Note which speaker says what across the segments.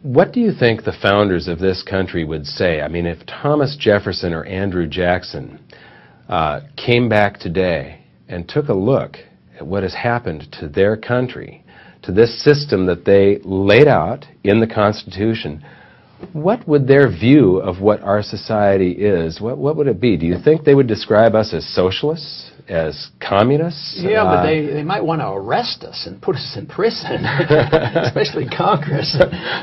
Speaker 1: What do you think the founders of this country would say? I mean, if Thomas Jefferson or Andrew Jackson came back today and took a look at what has happened to their country, to this system that they laid out in the Constitution, what would their view of what our society is, what would it be? Do you think they would describe us as socialists, as communists?
Speaker 2: Yeah, but they might want to arrest us and put us in prison, especially Congress.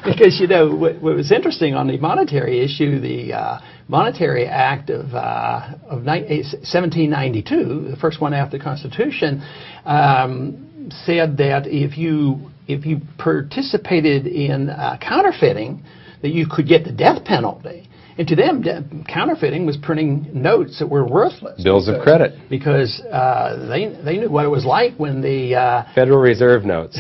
Speaker 2: Because, you know, what was interesting on the monetary issue, the Monetary Act of 1792, the first one after the Constitution, said that if you participated in counterfeiting, that you could get the death penalty. And to them, counterfeiting was printing notes that were worthless.
Speaker 1: Bills of credit. Because
Speaker 2: they knew what it was like when the
Speaker 1: Federal Reserve notes.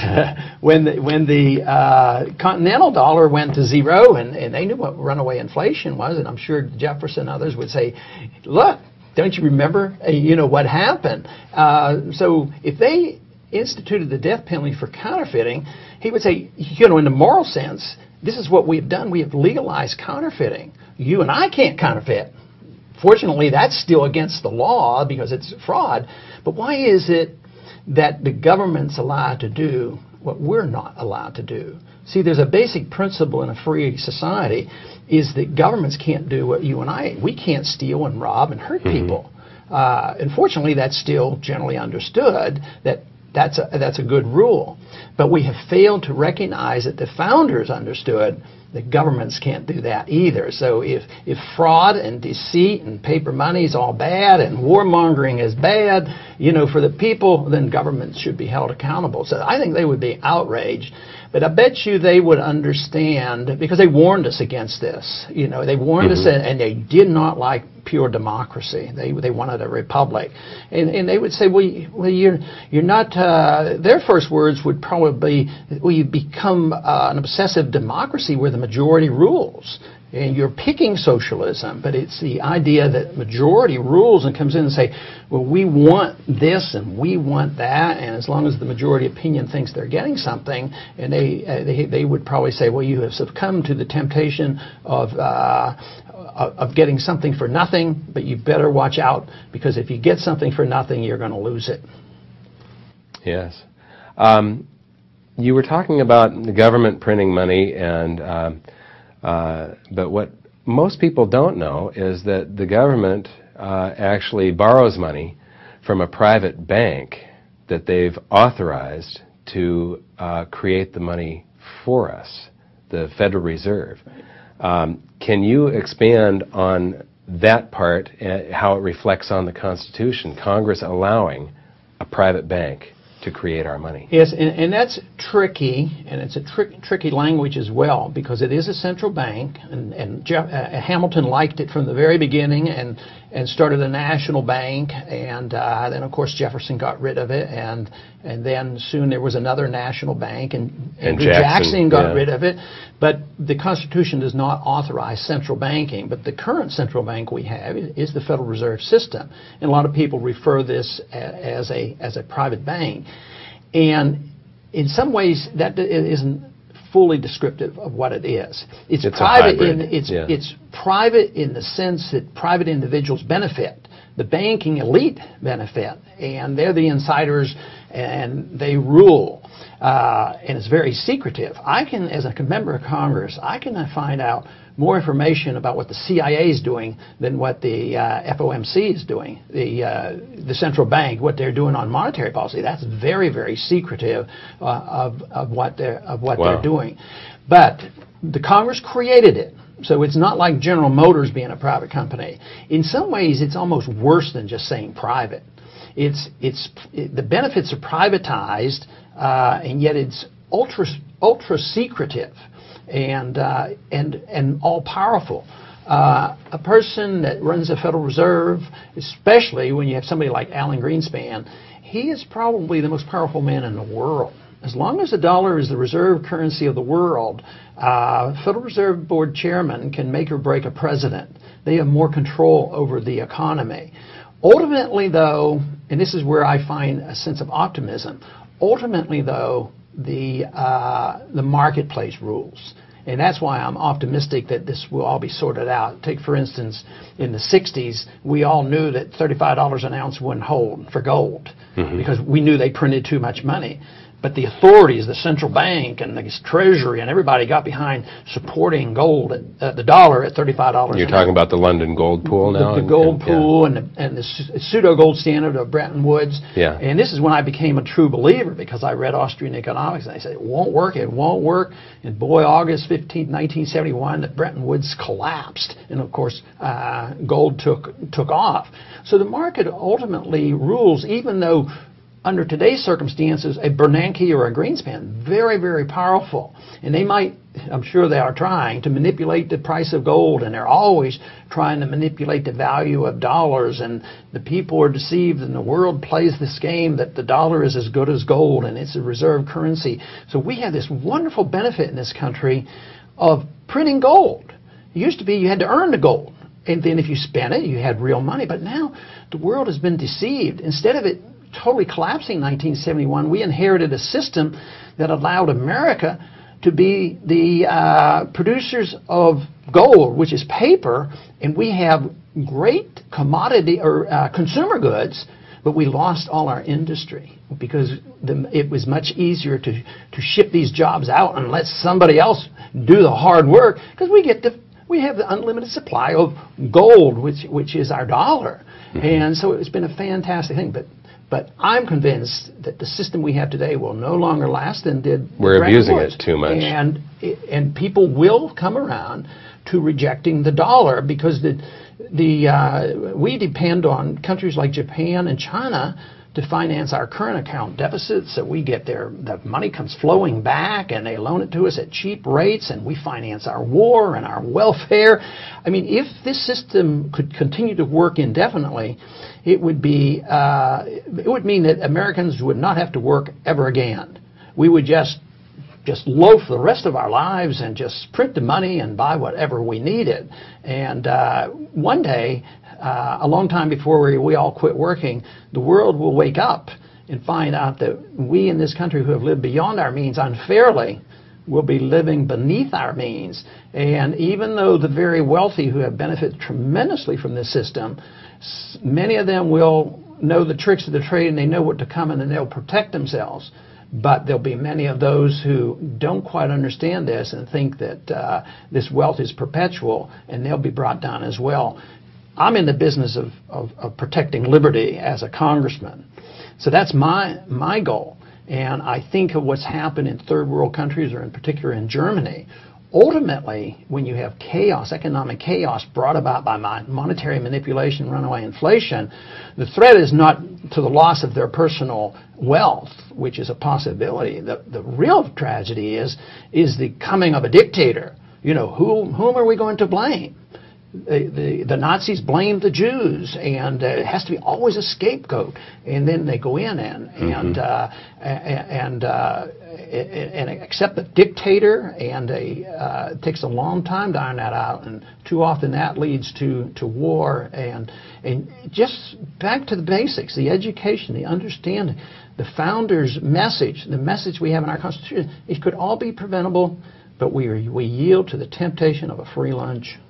Speaker 2: when the continental dollar went to zero, and they knew what runaway inflation was. And I'm sure Jefferson and others would say, "Look, don't you remember? You know what happened?" So if they instituted the death penalty for counterfeiting, he would say, you know, in the moral sense, this is what we've done. We have legalized counterfeiting. You and I can't counterfeit. Fortunately, that's still against the law because it's fraud. But why is it that the government's allowed to do what we're not allowed to do? See, there's a basic principle in a free society is that governments can't do what you and I, we can't steal and rob and hurt people. Unfortunately, that's still generally understood that that's a good rule. But we have failed to recognize that the founders understood that governments can't do that either. So if fraud and deceit and paper money is all bad and warmongering is bad, you know, for the people, then governments should be held accountable. So I think they would be outraged. But I bet you they would understand, because they warned us against this. You know, they warned us, and they did not like pure democracy. They wanted a republic, and they would say, well, you're not. Their first words would probably be, well, you become an obsessive democracy where the majority rules. And you're picking socialism, but it's the idea that majority rules and comes in and say, well, we want this and we want that, and as long as the majority opinion thinks they're getting something, and they would probably say, well, you have succumbed to the temptation of getting something for nothing, but you better watch out, because if you get something for nothing, you're going to lose it.
Speaker 1: Yes. You were talking about the government printing money, and but what most people don't know is that the government actually borrows money from a private bank that they've authorized to create the money for us, the Federal Reserve. Can you expand on that part, how it reflects on the Constitution, Congress allowing a private bank to create our money?
Speaker 2: Yes, and that's tricky, and it's a tricky language as well, because it is a central bank, and Hamilton liked it from the very beginning and started a national bank, and then of course Jefferson got rid of it, and then soon there was another national bank, and Jackson got rid of it. But the Constitution does not authorize central banking, but the current central bank we have is the Federal Reserve System, and a lot of people refer this as a private bank. And in some ways that isn't fully descriptive of what it is. It's private it's private in the sense that private individuals benefit. The banking elite benefit, and they're the insiders, and they rule. And it's very secretive. I can, as a member of Congress, I can find out more information about what the CIA is doing than what the FOMC is doing, the central bank, what they're doing on monetary policy. That's very, very secretive of what they're doing. But the Congress created it. So it's not like General Motors being a private company. In some ways, it's almost worse than just saying private. The benefits are privatized, and yet it's ultra secretive and all powerful. A person that runs the Federal Reserve, especially when you have somebody like Alan Greenspan, he is probably the most powerful man in the world. As long as the dollar is the reserve currency of the world, Federal Reserve Board chairman can make or break a president. They have more control over the economy. Ultimately, though, and this is where I find a sense of optimism, ultimately, though, the marketplace rules. And that's why I'm optimistic that this will all be sorted out. Take, for instance, in the 60s, we all knew that $35 an ounce wouldn't hold for gold because we knew they printed too much money. But the authorities, the central bank and the Treasury and everybody got behind supporting gold, at the dollar at $35.
Speaker 1: You're talking about the London gold pool now?
Speaker 2: The gold pool and the pseudo-gold standard of Bretton Woods.
Speaker 1: Yeah.
Speaker 2: And this is when I became a true believer, because I read Austrian economics and they said, it won't work, it won't work. And boy, August 15, 1971, the Bretton Woods collapsed. And of course, gold took off. So the market ultimately rules, even though under today's circumstances, a Bernanke or a Greenspan, very, very powerful. And they might, I'm sure they are trying to manipulate the price of gold, and they're always trying to manipulate the value of dollars, and the people are deceived, and the world plays this game that the dollar is as good as gold, and it's a reserve currency. So we have this wonderful benefit in this country of printing gold. It used to be you had to earn the gold, and then if you spent it, you had real money. But now the world has been deceived. Instead of it totally collapsing in 1971, we inherited a system that allowed America to be the producers of gold, which is paper, and we have great commodity or consumer goods, but we lost all our industry because it was much easier to ship these jobs out and let somebody else do the hard work, because we have the unlimited supply of gold, which is our dollar. And so it's been a fantastic thing. But I'm convinced that the system we have today will no longer last than did.
Speaker 1: We're abusing it too much.
Speaker 2: And people will come around to rejecting the dollar, because we depend on countries like Japan and China to finance our current account deficits. So we get the money comes flowing back, and they loan it to us at cheap rates, and we finance our war and our welfare. I mean, if this system could continue to work indefinitely, it would mean that Americans would not have to work ever again. We would just loaf the rest of our lives and just print the money and buy whatever we needed. And one day, a long time before we all quit working, the world will wake up and find out that we in this country who have lived beyond our means unfairly will be living beneath our means. And even though the very wealthy who have benefited tremendously from this system, many of them will know the tricks of the trade, and they know what to come, and then they'll protect themselves. But there'll be many of those who don't quite understand this and think that this wealth is perpetual, and they'll be brought down as well. I'm in the business of protecting liberty as a congressman. So that's my goal. And I think of what's happened in third world countries, or in particular in Germany. Ultimately, when you have chaos, economic chaos brought about by monetary manipulation, runaway inflation, the threat is not to the loss of their personal wealth, which is a possibility. The real tragedy is the coming of a dictator. You know, whom are we going to blame? The Nazis blamed the Jews, and it has to be always a scapegoat. And then they go in and accept the dictator, and it takes a long time to iron that out. And too often that leads to war. And just back to the basics, the education, the understanding, the founders' message, the message we have in our Constitution. It could all be preventable, but we yield to the temptation of a free lunch.